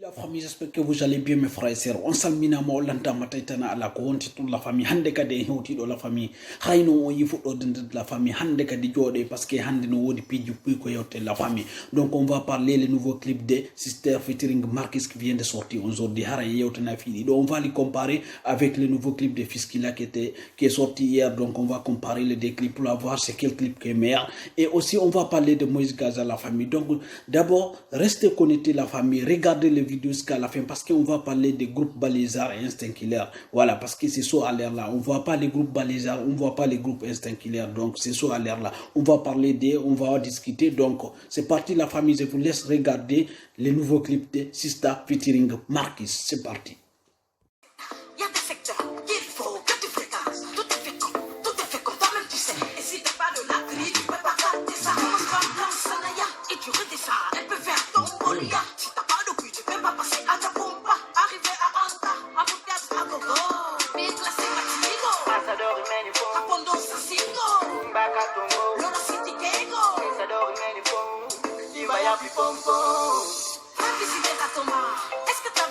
La famille, j'espère que vous allez bien mes frères et sœurs. On salmina mo lanta mataitana ala ko wonti toute la famille hande kadi hewti do la famille hayno on yifu do de la famille hande kadi jode parce que hande no wodi piju puy ko yewte la famille. Donc on va parler le nouveau clip de Sister featuring Marquis qui vient de sortir aujourd'hui hara yewtena fini. Donc on va les comparer avec le nouveau clip de Fiskila qui est sorti hier. Donc on va comparer les deux clips pour voir c'est quel clip qui est meilleur. Et aussi on va parler de Moïse Gaza la famille. Donc d'abord restez connectés la famille, regardez les vidéos jusqu'à la fin parce qu'on va parler des groupes Balézard et Instinct Killer. Voilà, parce que c'est ça à l'air là. On ne voit pas les groupes Balézard, on ne voit pas les groupes Instinct Killer. Donc c'est ça à l'air là. On va parler d'eux, on va discuter. Donc c'est parti la famille, je vous laisse regarder les nouveaux clips de Sista featuring Marquis. C'est parti.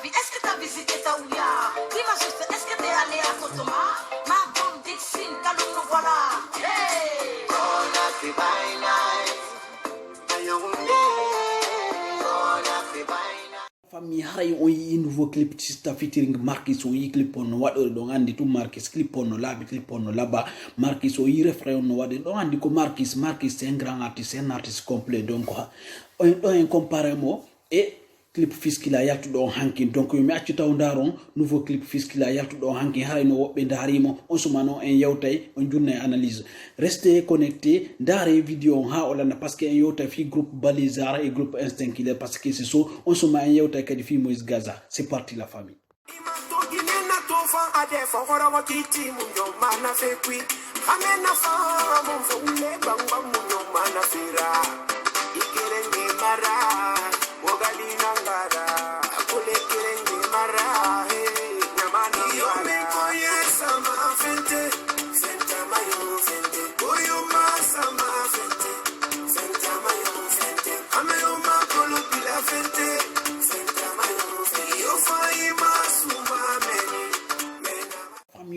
Est-ce que t'as visité Taoulia? Dis-moi juste, est-ce que t'es allé à Kotoma? Ma bande Dixine, calme nous voilà. Hey! On a fait by night. Famille haray on yi nouveau clip Sista featuring Marquis o yi clip on wado do andi tout Marquis clip on labi clip on là-bas Marquis o yi refrain on wado do andi ko Marquis c'est un grand artiste, un artiste complet. Donc on compare mo et clip Fiskila yaltu do hankin. Donc mi acci taw ndaron nouveau clip Fiskila yaltu do hankin haray no wobbe darimo on sumano en yewtay on journée analyse. Restez connectés ndare vidéo ha olana parce que en yewtay fi groupe Balézard et groupe Instinct Killer parce que c'est ça on suma en yewtay kadi fi Moïse Gaza. C'est parti la famille.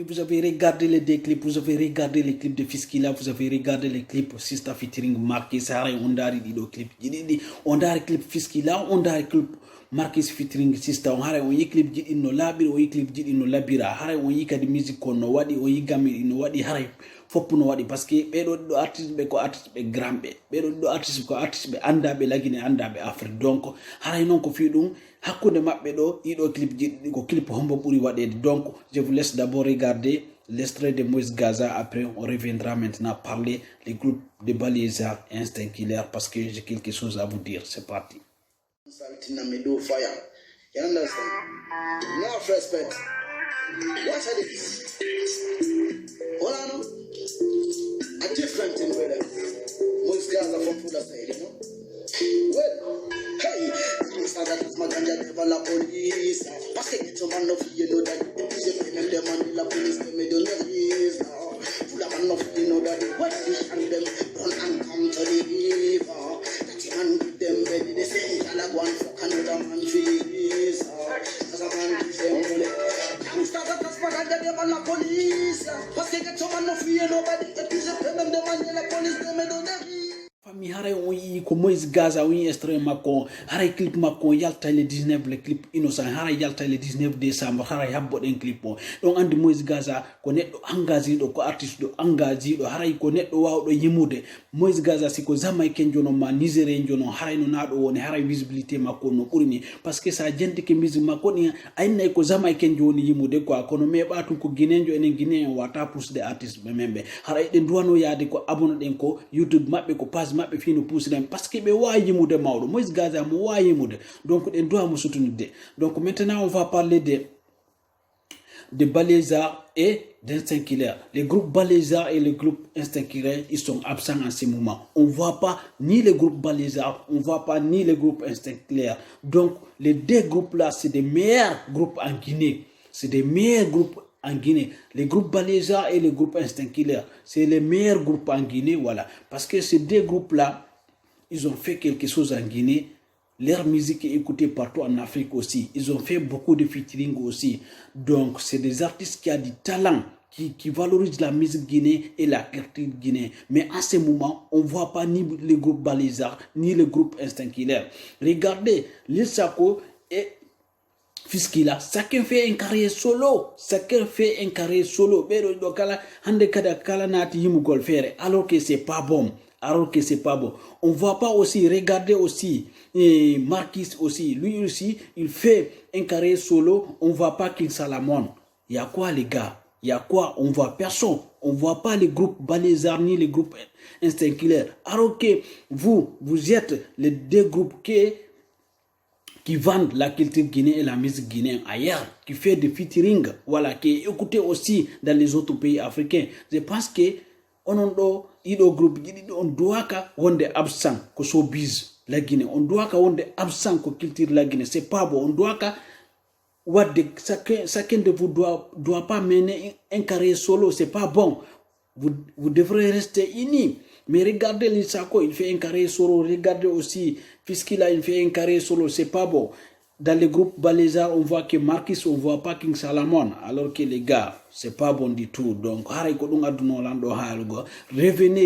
Vous avez regardé les deux clips, vous avez regardé les clips de Fiskila, vous avez regardé les clips Sista featuring Marquis, on dari dido clip. On dari clip Fiskila, on dari clip Marquis featuring Sista, on hari on yi clip jidi no labir, on yi clip jidi no labira, hari on yi kadi music no wadi, on yi gami no wadi hari fopu no wadi parce que bedo do artiste be ko artiste be grambe, bedo do artiste ko artiste be anda be lagine anda be Afrique. Donc hari non ko fi dum hakkunde mabbe do ido clip jidi ko clip hombo buri wadede. Donc je vous laisse d'abord regarder l'extrait de Moïse Gaza, après on reviendra maintenant parler les groupes de Balézard et Instinct Killer parce que j'ai quelque chose à vous dire. C'est parti. Something I may do fire. You understand? Enough respect. What are this? All I know, a different thing with them. Moïse Gaza from Fuda side, you know. Well, hey, Mr. That is my ganja devil la police. Parce que tu m'en offres, you know that. Je fais même demander la police de me donner risque. Fuda man of, you know that. What is and them run and come to the river. That you man give them ready. They say, I go and fuck another man trees. As a man gives them money. Mr. That is my ganja devil la police. Parce que tu m'en offres, you know that. Je fais même demander la police de me donner risque. Famille haray on yi ko Moïse Gaza on yi extrait makko haray clip makko yalta le 19 le clip innocent haray yalta le 19 décembre haray habbo den clip on donc andi Moïse Gaza ko neddo engagé do ko artiste do engagé do haray ko neddo wawdo yimude Moïse Gaza siko Jamaïcain jono ma Nigérien jono haray no nado woni haray visibilité makko no burni parce que ça jenti ke musique makko ni aynay ko Jamaïcain joni yimude quoi kono meba tun ko Guinéen jo enen Guinéen wata plus de artistes be membe haray den duwano yaade ko abonné den ko YouTube mabbe ko page mabbe fino pousse dem parce que be wayi mude mawdo Moïse Gaza mo wayi mude donc den doit mo soutenir. Donc maintenant on va parler de Balézard et d'Instinct Killer. Les groupes Balézard et le groupe Instinct Killer, ils sont absents en ce moment. On ne voit pas ni le groupe Balézard, on ne voit pas ni le groupe Instinct Killer. Donc les deux groupes là, c'est des meilleurs groupes en Guinée. C'est des meilleurs groupes en Guinée. Les groupes Baléza et les groupes Instinct Killer, c'est les meilleurs groupes en Guinée, voilà. Parce que ces deux groupes-là, ils ont fait quelque chose en Guinée. Leur musique est écoutée partout en Afrique aussi. Ils ont fait beaucoup de featuring aussi. Donc, c'est des artistes qui ont du talent, qui valorisent la musique guinéenne et la culture guinéenne. Mais en ce moment, on ne voit pas ni le groupe Baléza, ni le groupe Instinct Killer. Regardez, Lil Sako et Fiskila, chacun fait un carrière solo. Chacun fait un carrière solo. Alors que c'est pas bon. Alors que c'est pas bon. On voit pas aussi, regardez aussi, Marquis aussi, lui aussi, il fait un carrière solo, on voit pas King Salamon. Il y a quoi les gars? Il y a quoi? On voit personne. On voit pas les groupes Balézar ni les groupes Instinct Killer. Alors que vous êtes les deux groupes qui vendent la culture guinéenne et la musique guinéenne ailleurs, qui fait des featuring, voilà, qui est écouté aussi dans les autres pays africains. Je pense que ido groupe on doit ka wonde absent ko showbiz la Guinée, on doit ka wonde absent ko culture la Guinée, c'est pas bon. On doit ka chacun de vous doit pas mener un carrière solo, c'est pas bon. Vous devrez rester unis. Mais regardez Lil Sako, il fait un carré solo. Regardez aussi Fiskila, il fait un carré solo. C'est pas bon. Dans le groupe Baléza, on voit que Marquis, on voit pas King Salamon. Alors que les gars, c'est pas bon du tout. Donc, revenez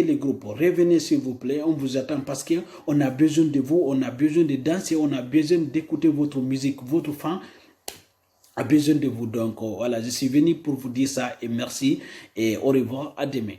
les groupes. Revenez s'il vous plaît. On vous attend parce qu'on a besoin de vous. On a besoin de danser. On a besoin d'écouter votre musique. Votre fan a besoin de vous. Donc, voilà, je suis venu pour vous dire ça. Et merci. Et au revoir. À demain.